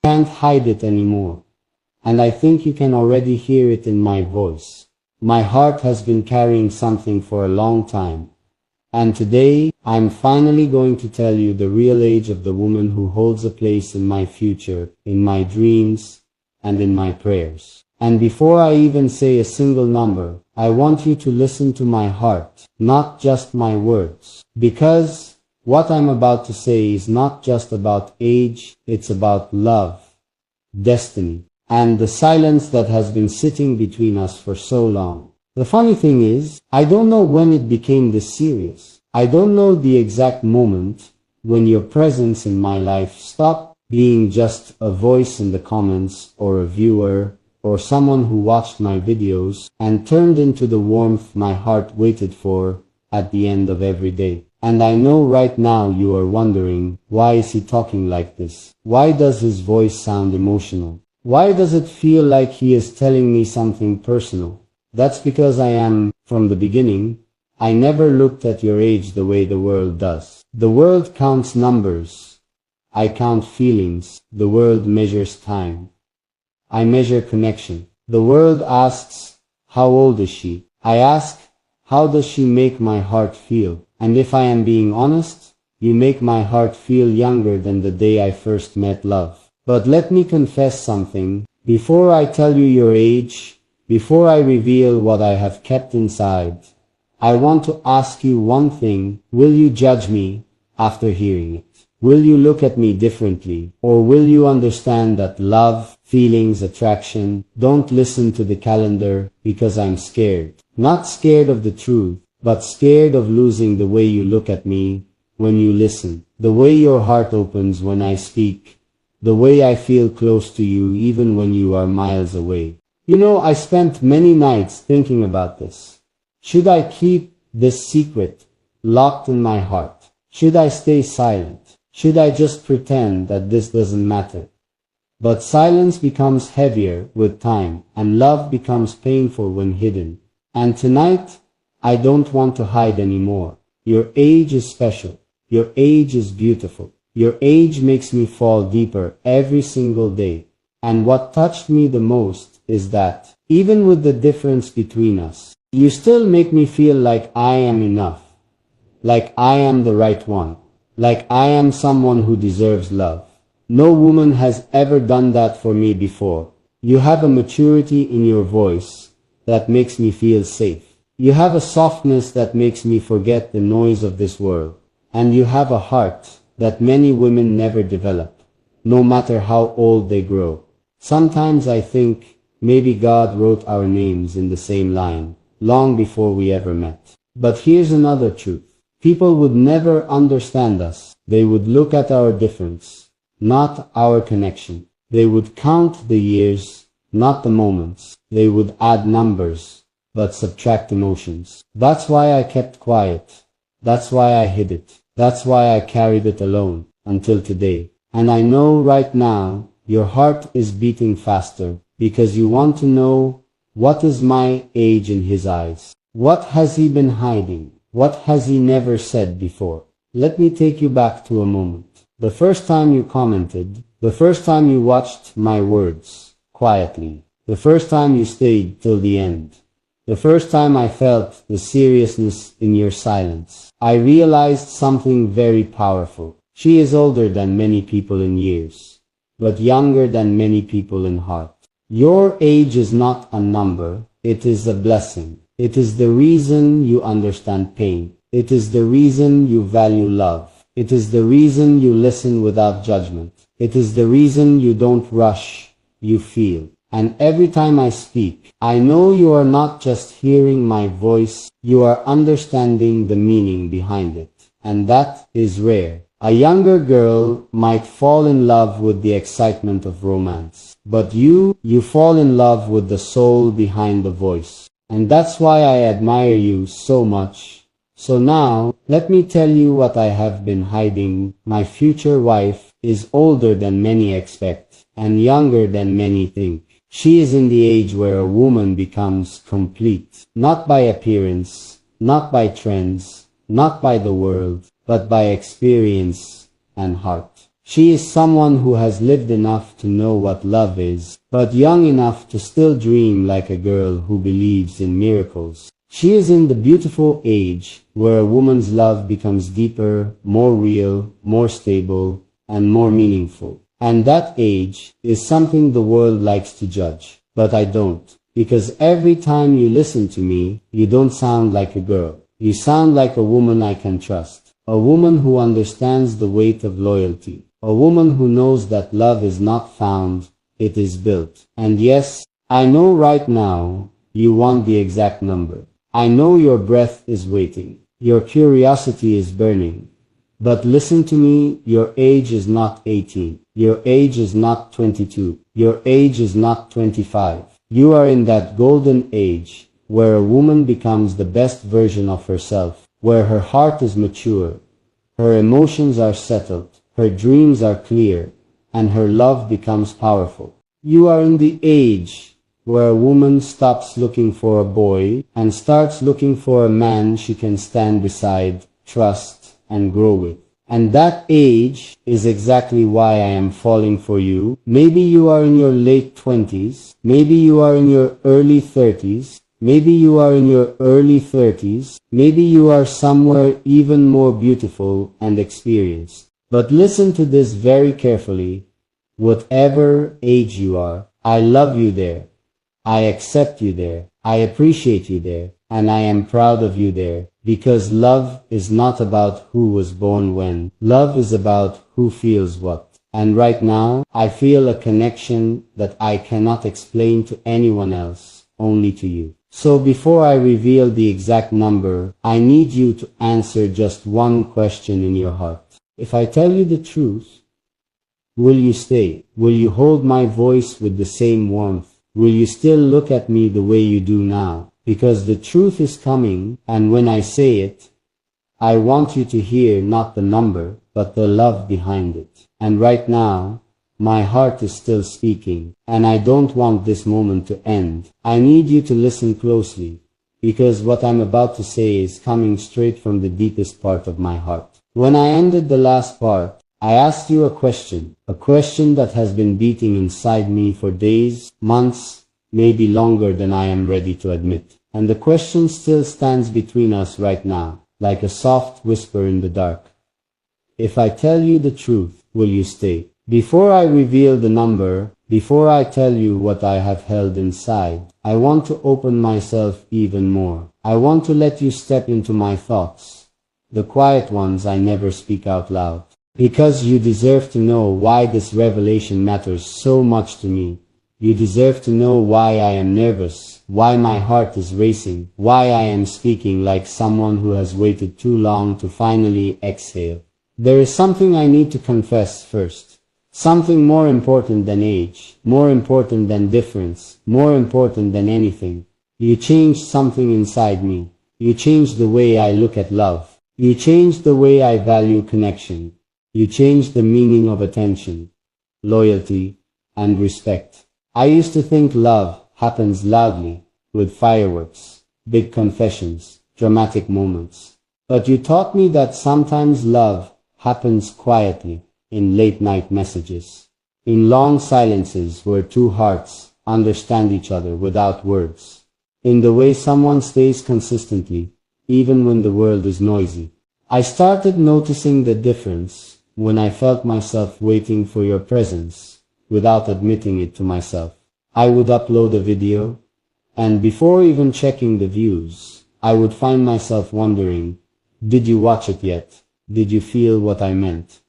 Can't hide it anymore. And I think you can already hear it in my voice. My heart has been carrying something for a long time. And today, I'm finally going to tell you the real age of the woman who holds a place in my future, in my dreams, and in my prayers. And before I even say a single number, I want you to listen to my heart, not just my words. Because what I'm about to say is not just about age, it's about love, destiny, and the silence that has been sitting between us for so long. The funny thing is, I don't know when it became this serious. I don't know the exact moment when your presence in my life stopped being just a voice in the comments or a viewer or someone who watched my videos and turned into the warmth my heart waited for at the end of every day. And I know right now you are wondering, why is he talking like this? Why does his voice sound emotional? Why does it feel like he is telling me something personal? That's because I am, from the beginning, I never looked at your age the way the world does. The world counts numbers. I count feelings. The world measures time. I measure connection. The world asks, how old is she? I ask, how does she make my heart feel? And if I am being honest, you make my heart feel younger than the day I first met love. But let me confess something. Before I tell you your age, before I reveal what I have kept inside, I want to ask you one thing. Will you judge me after hearing it? Will you look at me differently? Or will you understand that love, feelings, attraction, don't listen to the calendar because I'm scared? Not scared of the truth, but scared of losing the way you look at me when you listen, the way your heart opens when I speak, the way I feel close to you even when you are miles away. You know, I spent many nights thinking about this. Should I keep this secret locked in my heart? Should I stay silent? Should I just pretend that this doesn't matter? But silence becomes heavier with time, and love becomes painful when hidden. And tonight, I don't want to hide anymore. Your age is special. Your age is beautiful. Your age makes me fall deeper every single day. And what touched me the most is that, even with the difference between us, you still make me feel like I am enough. Like I am the right one. Like I am someone who deserves love. No woman has ever done that for me before. You have a maturity in your voice that makes me feel safe. You have a softness that makes me forget the noise of this world. And you have a heart that many women never develop, no matter how old they grow. Sometimes I think maybe God wrote our names in the same line, long before we ever met. But here's another truth. People would never understand us. They would look at our difference, not our connection. They would count the years, not the moments. They would add numbers, but subtract emotions. That's why I kept quiet. That's why I hid it. That's why I carried it alone, until today. And I know right now, your heart is beating faster, because you want to know, what is my age in his eyes? What has he been hiding? What has he never said before? Let me take you back to a moment. The first time you commented, the first time you watched my words, quietly, the first time you stayed till the end, the first time I felt the seriousness in your silence, I realized something very powerful. She is older than many people in years, but younger than many people in heart. Your age is not a number, it is a blessing. It is the reason you understand pain. It is the reason you value love. It is the reason you listen without judgment. It is the reason you don't rush, you feel. And every time I speak, I know you are not just hearing my voice, you are understanding the meaning behind it. And that is rare. A younger girl might fall in love with the excitement of romance. But you fall in love with the soul behind the voice. And that's why I admire you so much. So now, let me tell you what I have been hiding. My future wife is older than many expect, and younger than many think. She is in the age where a woman becomes complete, not by appearance, not by trends, not by the world, but by experience and heart. She is someone who has lived enough to know what love is, but young enough to still dream like a girl who believes in miracles. She is in the beautiful age where a woman's love becomes deeper, more real, more stable, and more meaningful. And that age is something the world likes to judge. But I don't. Because every time you listen to me, you don't sound like a girl. You sound like a woman I can trust. A woman who understands the weight of loyalty. A woman who knows that love is not found, it is built. And yes, I know right now, you want the exact number. I know your breath is waiting. Your curiosity is burning. But listen to me, your age is not 18. Your age is not 22. Your age is not 25. You are in that golden age, where a woman becomes the best version of herself, where her heart is mature, her emotions are settled, her dreams are clear, and her love becomes powerful. You are in the age where a woman stops looking for a boy and starts looking for a man she can stand beside, trust, and grow with. And that age is exactly why I am falling for you. Maybe you are in your late 20s, maybe you are in your early 30s, maybe you are in your early 30s, maybe you are somewhere even more beautiful and experienced. But listen to this very carefully. Whatever age you are, I love you there. I accept you there. I appreciate you there. And I am proud of you there. Because love is not about who was born when. Love is about who feels what. And right now, I feel a connection that I cannot explain to anyone else, only to you. So before I reveal the exact number, I need you to answer just one question in your heart. If I tell you the truth, will you stay? Will you hold my voice with the same warmth? Will you still look at me the way you do now? Because the truth is coming, and when I say it, I want you to hear not the number, but the love behind it. And right now, my heart is still speaking, and I don't want this moment to end. I need you to listen closely, because what I'm about to say is coming straight from the deepest part of my heart. When I ended the last part, I asked you a question that has been beating inside me for days, months, maybe longer than I am ready to admit. And the question still stands between us right now, like a soft whisper in the dark. If I tell you the truth, will you stay? Before I reveal the number, before I tell you what I have held inside, I want to open myself even more. I want to let you step into my thoughts, the quiet ones I never speak out loud. Because you deserve to know why this revelation matters so much to me. You deserve to know why I am nervous, why my heart is racing, why I am speaking like someone who has waited too long to finally exhale. There is something I need to confess first. Something more important than age, more important than difference, more important than anything. You changed something inside me. You changed the way I look at love. You changed the way I value connection. You changed the meaning of attention, loyalty, and respect. I used to think love happens loudly, with fireworks, big confessions, dramatic moments. But you taught me that sometimes love happens quietly, in late-night messages, in long silences where two hearts understand each other without words, in the way someone stays consistently, even when the world is noisy. I started noticing the difference when I felt myself waiting for your presence, without admitting it to myself. I would upload a video, and before even checking the views, I would find myself wondering, did you watch it yet? Did you feel what I meant?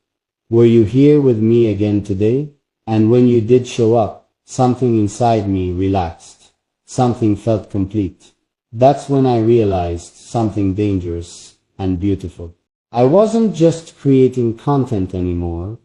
Were you here with me again today? And when you did show up, something inside me relaxed. Something felt complete. That's when I realized something dangerous and beautiful. I wasn't just creating content anymore.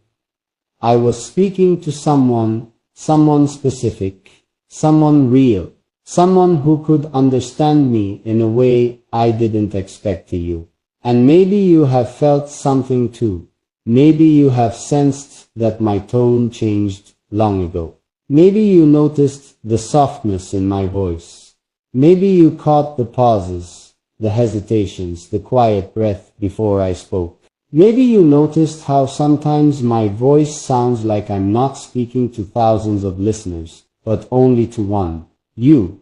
I was speaking to someone specific, someone real, someone who could understand me in a way I didn't expect to you. And maybe you have felt something too. Maybe you have sensed that my tone changed long ago. Maybe you noticed the softness in my voice. Maybe you caught the pauses, the hesitations, the quiet breath before I spoke. Maybe you noticed how sometimes my voice sounds like I'm not speaking to thousands of listeners, but only to one, you.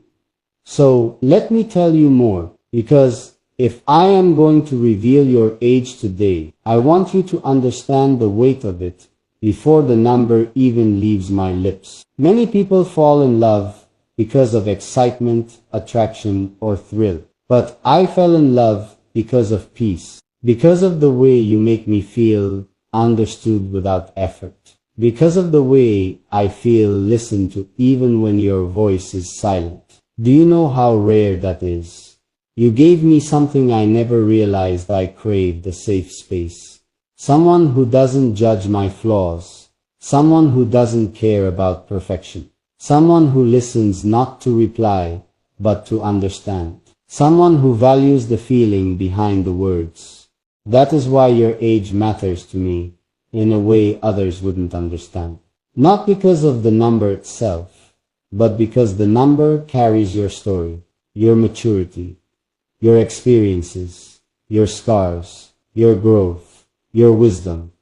So let me tell you more, because if I am going to reveal your age today, I want you to understand the weight of it before the number even leaves my lips. Many people fall in love because of excitement, attraction, or thrill. But I fell in love because of peace, because of the way you make me feel understood without effort, because of the way I feel listened to even when your voice is silent. Do you know how rare that is? You gave me something I never realized I craved: a safe space. Someone who doesn't judge my flaws. Someone who doesn't care about perfection. Someone who listens not to reply, but to understand. Someone who values the feeling behind the words. That is why your age matters to me in a way others wouldn't understand. Not because of the number itself, but because the number carries your story, your maturity, your experiences, your scars, your growth, your wisdom,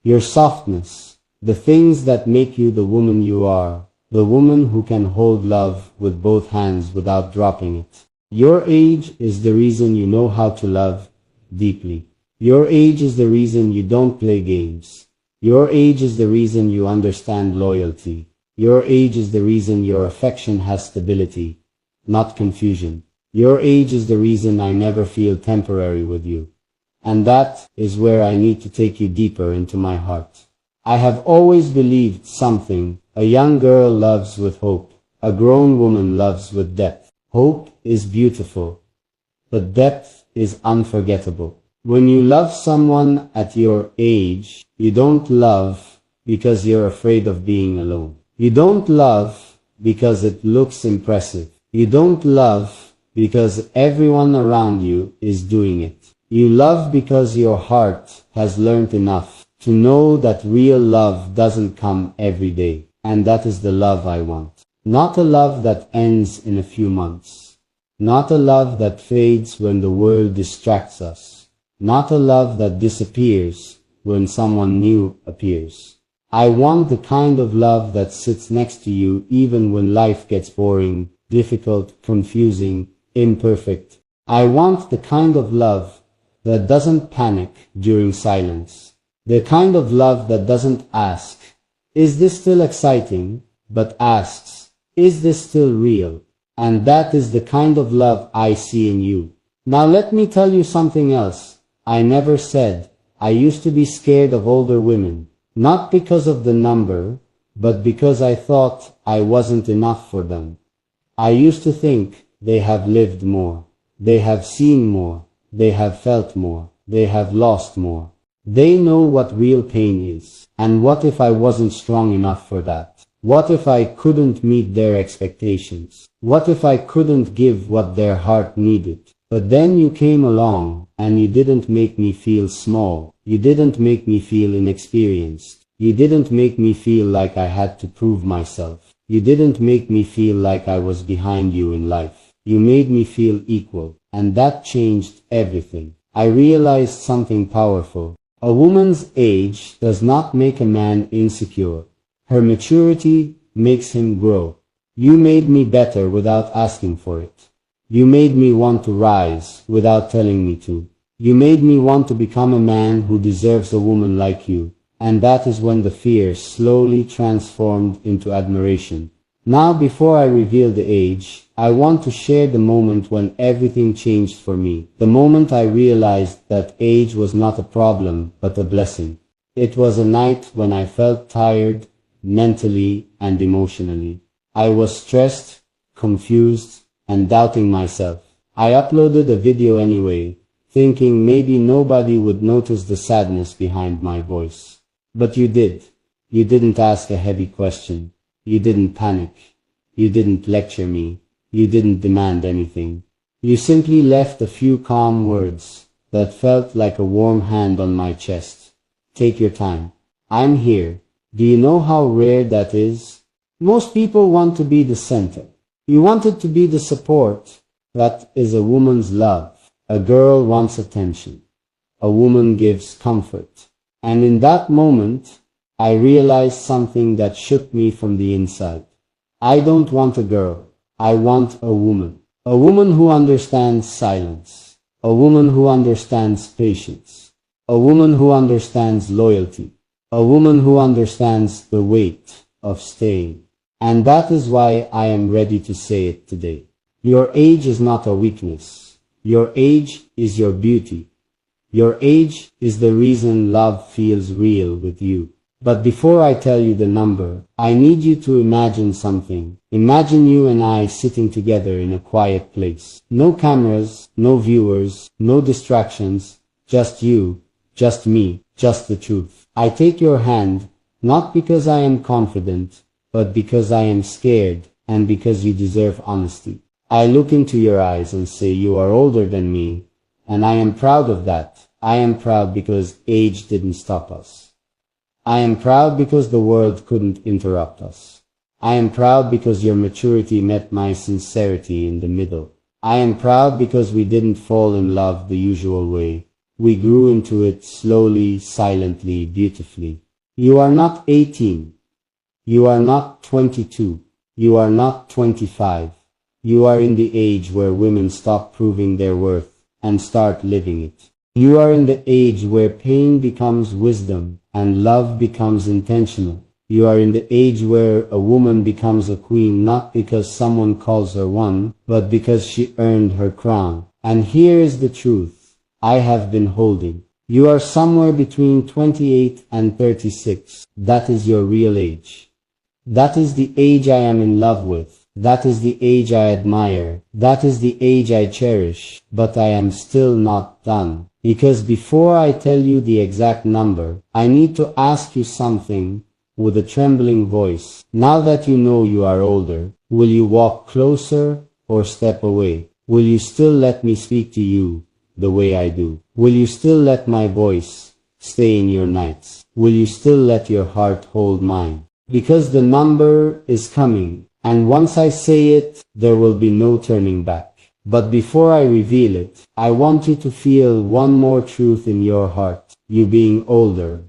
your softness, the things that make you the woman you are, the woman who can hold love with both hands without dropping it. Your age is the reason you know how to love deeply. Your age is the reason you don't play games. Your age is the reason you understand loyalty. Your age is the reason your affection has stability, not confusion. Your age is the reason I never feel temporary with you. And that is where I need to take you deeper into my heart. I have always believed something. A young girl loves with hope. A grown woman loves with depth. Hope is beautiful, but depth is unforgettable. When you love someone at your age, you don't love because you're afraid of being alone. You don't love because it looks impressive. You don't love because everyone around you is doing it. You love because your heart has learned enough to know that real love doesn't come every day. And that is the love I want. Not a love that ends in a few months. Not a love that fades when the world distracts us. Not a love that disappears when someone new appears. I want the kind of love that sits next to you even when life gets boring, difficult, confusing, imperfect. I want the kind of love that doesn't panic during silence. The kind of love that doesn't ask, "Is this still exciting?" but asks, "Is this still real?" And that is the kind of love I see in you. Now let me tell you something else. I never said I used to be scared of older women, not because of the number, but because I thought I wasn't enough for them. I used to think they have lived more, they have seen more, they have felt more, they have lost more. They know what real pain is. And what if I wasn't strong enough for that? What if I couldn't meet their expectations? What if I couldn't give what their heart needed? But then you came along, and you didn't make me feel small. You didn't make me feel inexperienced. You didn't make me feel like I had to prove myself. You didn't make me feel like I was behind you in life. You made me feel equal, and that changed everything. I realized something powerful. A woman's age does not make a man insecure. Her maturity makes him grow. You made me better without asking for it. You made me want to rise without telling me to. You made me want to become a man who deserves a woman like you. And that is when the fear slowly transformed into admiration. Now, before I reveal the age, I want to share the moment when everything changed for me. The moment I realized that age was not a problem, but a blessing. It was a night when I felt tired, mentally and emotionally. I was stressed, confused, and doubting myself. I uploaded a video anyway, thinking maybe nobody would notice the sadness behind my voice. But you did. You didn't ask a heavy question. You didn't panic. You didn't lecture me. You didn't demand anything. You simply left a few calm words that felt like a warm hand on my chest. Take your time. I'm here. Do you know how rare that is? Most people want to be the center. You wanted to be the support. That is a woman's love. A girl wants attention. A woman gives comfort. And in that moment, I realized something that shook me from the inside. I don't want a girl. I want a woman. A woman who understands silence. A woman who understands patience. A woman who understands loyalty. A woman who understands the weight of staying. And that is why I am ready to say it today. Your age is not a weakness. Your age is your beauty. Your age is the reason love feels real with you. But before I tell you the number, I need you to imagine something. Imagine you and I sitting together in a quiet place. No cameras, no viewers, no distractions, just you, just me, just the truth. I take your hand, not because I am confident, but because I am scared and because you deserve honesty. I look into your eyes and say you are older than me, and I am proud of that. I am proud because age didn't stop us. I am proud because the world couldn't interrupt us. I am proud because your maturity met my sincerity in the middle. I am proud because we didn't fall in love the usual way. We grew into it slowly, silently, beautifully. You are not 18. You are not 22. You are not 25. You are in the age where women stop proving their worth and start living it. You are in the age where pain becomes wisdom and love becomes intentional. You are in the age where a woman becomes a queen not because someone calls her one, but because she earned her crown. And here is the truth I have been holding. You are somewhere between 28 and 36. That is your real age. That is the age I am in love with. That is the age I admire. That is the age I cherish. But I am still not done. Because before I tell you the exact number, I need to ask you something with a trembling voice. Now that you know you are older, will you walk closer or step away? Will you still let me speak to you the way I do? Will you still let my voice stay in your nights? Will you still let your heart hold mine? Because the number is coming, and once I say it, there will be no turning back. But before I reveal it, I want you to feel one more truth in your heart. You being older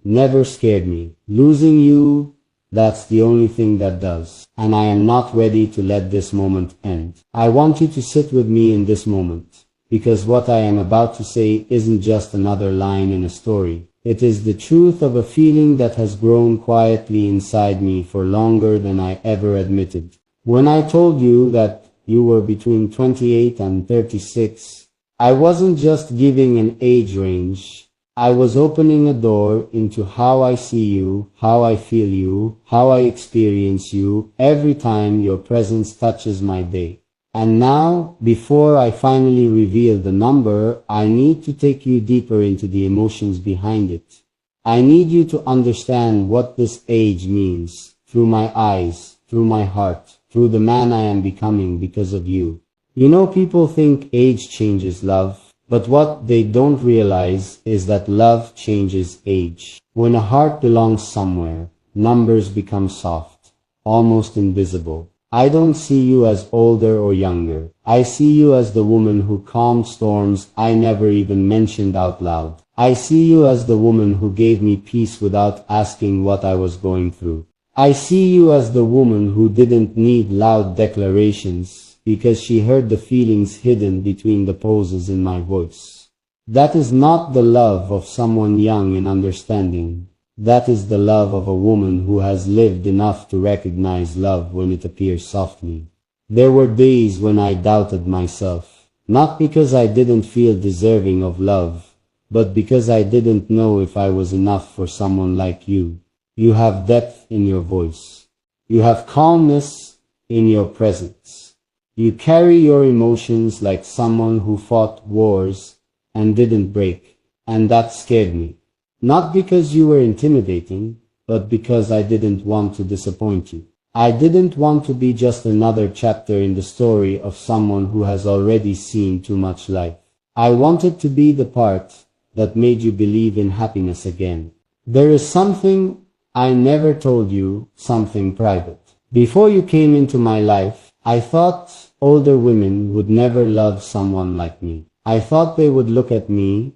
never scared me. Losing you, that's the only thing that does. And I am not ready to let this moment end. I want you to sit with me in this moment, because what I am about to say isn't just another line in a story. It is the truth of a feeling that has grown quietly inside me for longer than I ever admitted. When I told you that you were between 28 and 36, I wasn't just giving an age range. I was opening a door into how I see you, how I feel you, how I experience you every time your presence touches my day. And now, before I finally reveal the number, I need to take you deeper into the emotions behind it. I need you to understand what this age means, through my eyes, through my heart, through the man I am becoming because of you. You know, people think age changes love, but what they don't realize is that love changes age. When a heart belongs somewhere, numbers become soft, almost invisible. I don't see you as older or younger. I see you as the woman who calmed storms I never even mentioned out loud. I see you as the woman who gave me peace without asking what I was going through. I see you as the woman who didn't need loud declarations because she heard the feelings hidden between the pauses in my voice. That is not the love of someone young and understanding. That is the love of a woman who has lived enough to recognize love when it appears softly. There were days when I doubted myself, not because I didn't feel deserving of love, but because I didn't know if I was enough for someone like you. You have depth in your voice. You have calmness in your presence. You carry your emotions like someone who fought wars and didn't break, and that scared me. Not because you were intimidating, but because I didn't want to disappoint you. I didn't want to be just another chapter in the story of someone who has already seen too much life. I wanted to be the part that made you believe in happiness again. There is something I never told you, something private. Before you came into my life, I thought older women would never love someone like me. I thought they would look at me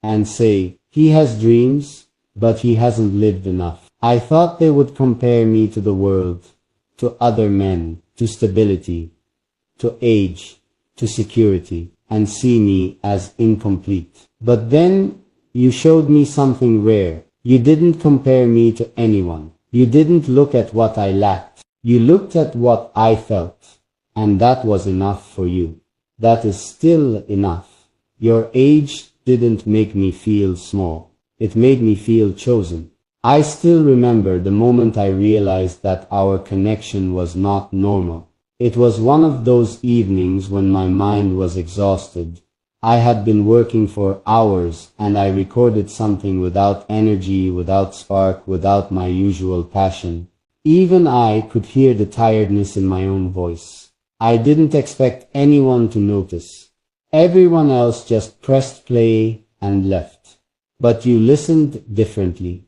and say, he has dreams, but he hasn't lived enough. I thought they would compare me to the world, to other men, to stability, to age, to security, and see me as incomplete. But then you showed me something rare. You didn't compare me to anyone. You didn't look at what I lacked. You looked at what I felt. And that was enough for you. That is still enough. Your age didn't make me feel small. It made me feel chosen. I still remember the moment I realized that our connection was not normal. It was one of those evenings when my mind was exhausted. I had been working for hours and I recorded something without energy, without spark, without my usual passion. Even I could hear the tiredness in my own voice. I didn't expect anyone to notice. Everyone else just pressed play and left. But you listened differently.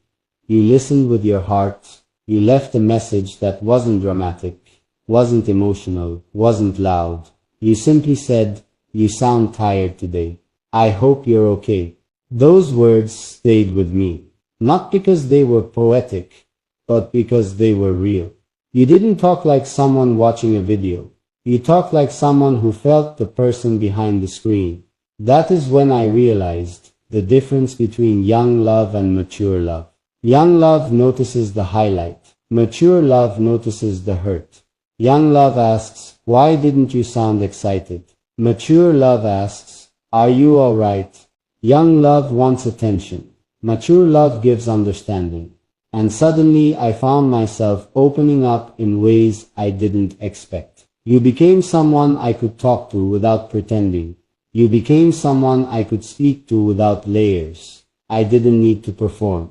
You listened with your heart. You left a message that wasn't dramatic, wasn't emotional, wasn't loud. You simply said, "You sound tired today. I hope you're okay." Those words stayed with me, not because they were poetic, but because they were real. You didn't talk like someone watching a video. You talked like someone who felt the person behind the screen. That is when I realized the difference between young love and mature love. Young love notices the highlight. Mature love notices the hurt. Young love asks, "Why didn't you sound excited?" Mature love asks, "Are you alright?" Young love wants attention. Mature love gives understanding. And suddenly I found myself opening up in ways I didn't expect. You became someone I could talk to without pretending. You became someone I could speak to without layers. I didn't need to perform.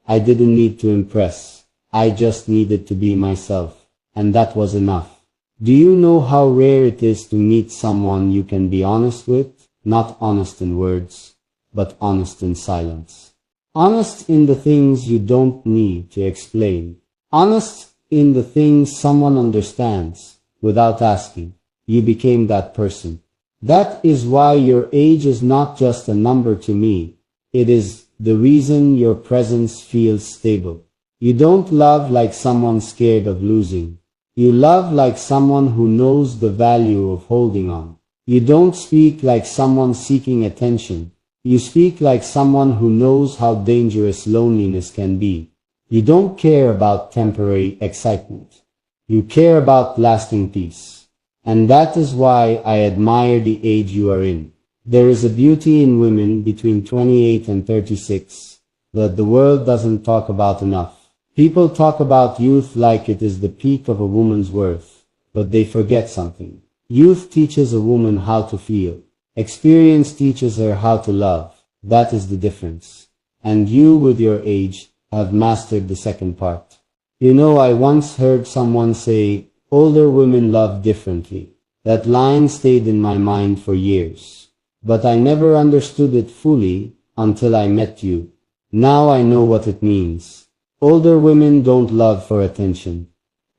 I didn't need to impress. I just needed to be myself. And that was enough. Do you know how rare it is to meet someone you can be honest with? Not honest in words, but honest in silence. Honest in the things you don't need to explain. Honest in the things someone understands without asking. You became that person. That is why your age is not just a number to me. It is the reason your presence feels stable. You don't love like someone scared of losing. You love like someone who knows the value of holding on. You don't speak like someone seeking attention. You speak like someone who knows how dangerous loneliness can be. You don't care about temporary excitement. You care about lasting peace. And that is why I admire the age you are in. There is a beauty in women between 28 and 36 that the world doesn't talk about enough. People talk about youth like it is the peak of a woman's worth, but they forget something. Youth teaches a woman how to feel. Experience teaches her how to love. That is the difference. And you, with your age, have mastered the second part. You know, I once heard someone say, older women love differently. That line stayed in my mind for years. But I never understood it fully until I met you. Now I know what it means. Older women don't love for attention.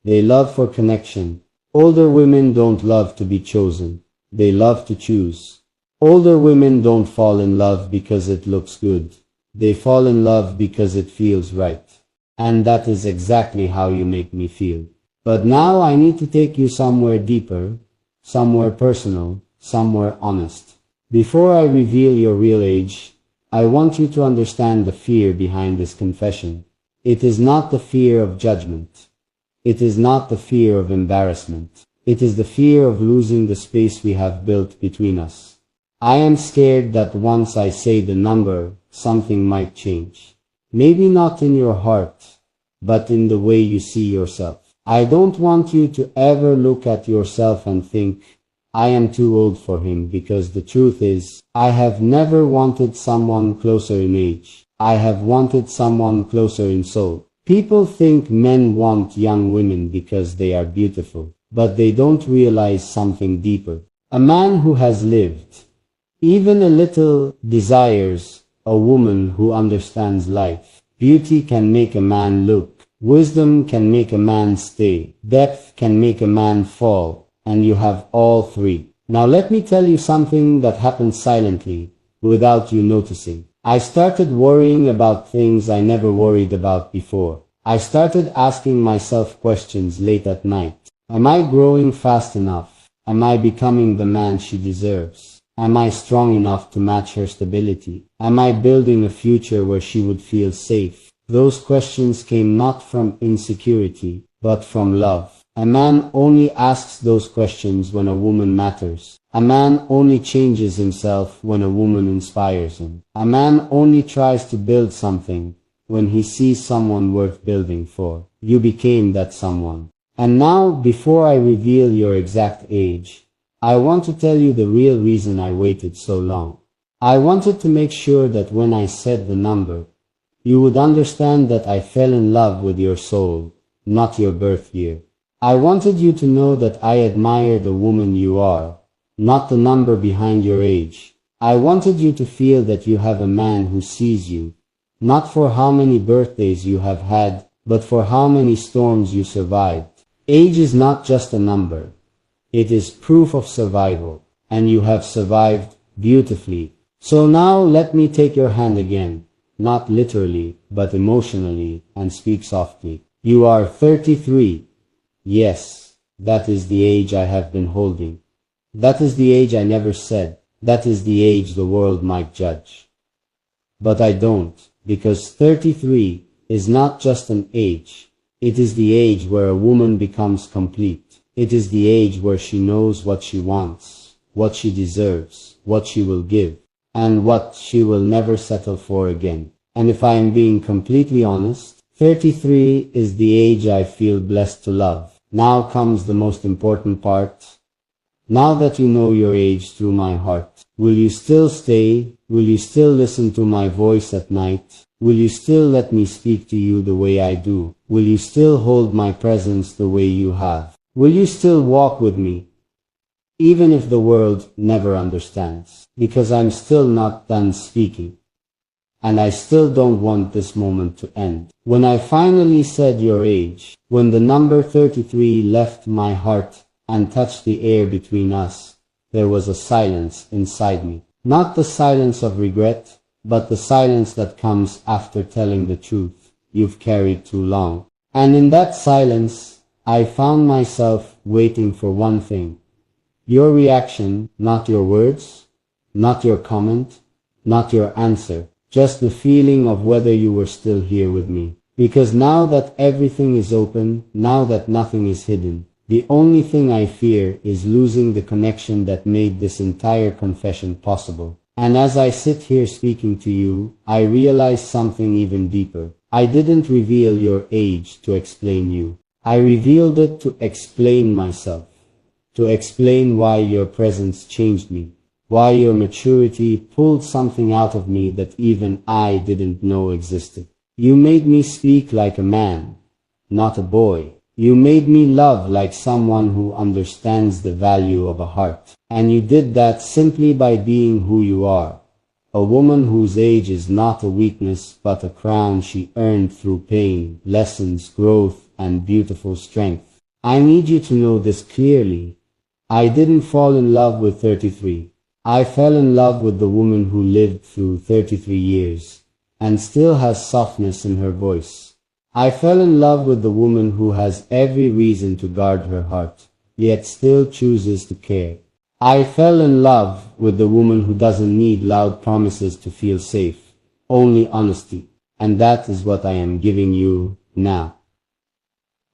They love for connection. Older women don't love to be chosen. They love to choose. Older women don't fall in love because it looks good. They fall in love because it feels right. And that is exactly how you make me feel. But now I need to take you somewhere deeper, somewhere personal, somewhere honest. Before I reveal your real age, I want you to understand the fear behind this confession. It is not the fear of judgment. It is not the fear of embarrassment. It is the fear of losing the space we have built between us. I am scared that once I say the number, something might change. Maybe not in your heart, but in the way you see yourself. I don't want you to ever look at yourself and think, I am too old for him, because the truth is, I have never wanted someone closer in age. I have wanted someone closer in soul. People think men want young women because they are beautiful, but they don't realize something deeper. A man who has lived, even a little, desires a woman who understands life. Beauty can make a man look. Wisdom can make a man stay. Depth can make a man fall. And you have all three. Now let me tell you something that happens silently, without you noticing. I started worrying about things I never worried about before. I started asking myself questions late at night. Am I growing fast enough? Am I becoming the man she deserves? Am I strong enough to match her stability? Am I building a future where she would feel safe? Those questions came not from insecurity, but from love. A man only asks those questions when a woman matters. A man only changes himself when a woman inspires him. A man only tries to build something when he sees someone worth building for. You became that someone. And now, before I reveal your exact age, I want to tell you the real reason I waited so long. I wanted to make sure that when I said the number, you would understand that I fell in love with your soul, not your birth year. I wanted you to know that I admire the woman you are, not the number behind your age. I wanted you to feel that you have a man who sees you, not for how many birthdays you have had, but for how many storms you survived. Age is not just a number. It is proof of survival, and you have survived beautifully. So now let me take your hand again, not literally, but emotionally, and speak softly. You are 33. Yes, that is the age I have been holding. That is the age I never said. That is the age the world might judge. But I don't, because 33 is not just an age. It is the age where a woman becomes complete. It is the age where she knows what she wants, what she deserves, what she will give, and what she will never settle for again. And if I am being completely honest, 33 is the age I feel blessed to love. Now comes the most important part. Now that you know your age through my heart, will you still stay? Will you still listen to my voice at night? Will you still let me speak to you the way I do? Will you still hold my presence the way you have? Will you still walk with me? Even if the world never understands, because I'm still not done speaking. And I still don't want this moment to end. When I finally said your age, when the number 33 left my heart and touched the air between us, there was a silence inside me. Not the silence of regret, but the silence that comes after telling the truth you've carried too long. And in that silence, I found myself waiting for one thing. Your reaction, not your words, not your comment, not your answer. Just the feeling of whether you were still here with me. Because now that everything is open, now that nothing is hidden, the only thing I fear is losing the connection that made this entire confession possible. And as I sit here speaking to you, I realize something even deeper. I didn't reveal your age to explain you. I revealed it to explain myself. To explain why your presence changed me. Why your maturity pulled something out of me that even I didn't know existed. You made me speak like a man, not a boy. You made me love like someone who understands the value of a heart. And you did that simply by being who you are. A woman whose age is not a weakness but a crown she earned through pain, lessons, growth, and beautiful strength. I need you to know this clearly. I didn't fall in love with 33. I fell in love with the woman who lived through 33 years and still has softness in her voice. I fell in love with the woman who has every reason to guard her heart, yet still chooses to care. I fell in love with the woman who doesn't need loud promises to feel safe, only honesty, and that is what I am giving you now.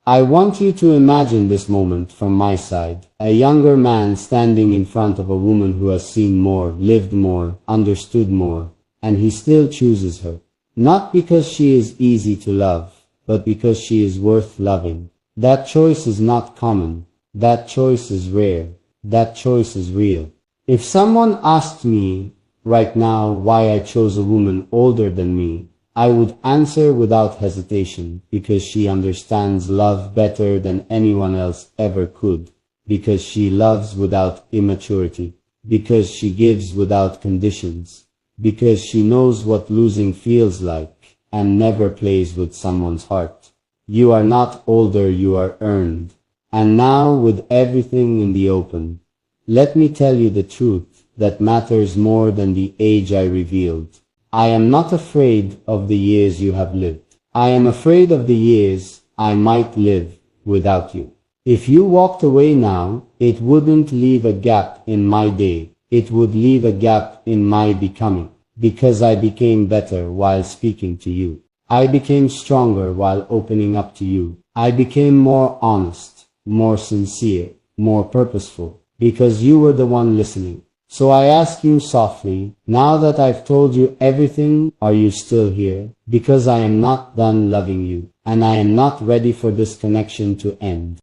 I want you to imagine this moment from my side, a younger man standing in front of a woman who has seen more, lived more, understood more, and he still chooses her. Not because she is easy to love, but because she is worth loving. That choice is not common. That choice is rare. That choice is real. If someone asked me right now why I chose a woman older than me, I would answer without hesitation, because she understands love better than anyone else ever could, because she loves without immaturity, because she gives without conditions, because she knows what losing feels like, and never plays with someone's heart. You are not older, you are earned. And now, with everything in the open, let me tell you the truth that matters more than the age I revealed. I am not afraid of the years you have lived. I am afraid of the years I might live without you. If you walked away now, it wouldn't leave a gap in my day. It would leave a gap in my becoming. Because I became better while speaking to you. I became stronger while opening up to you. I became more honest, more sincere, more purposeful. Because you were the one listening. So I ask you softly, now that I've told you everything, are you still here? Because I am not done loving you, and I am not ready for this connection to end.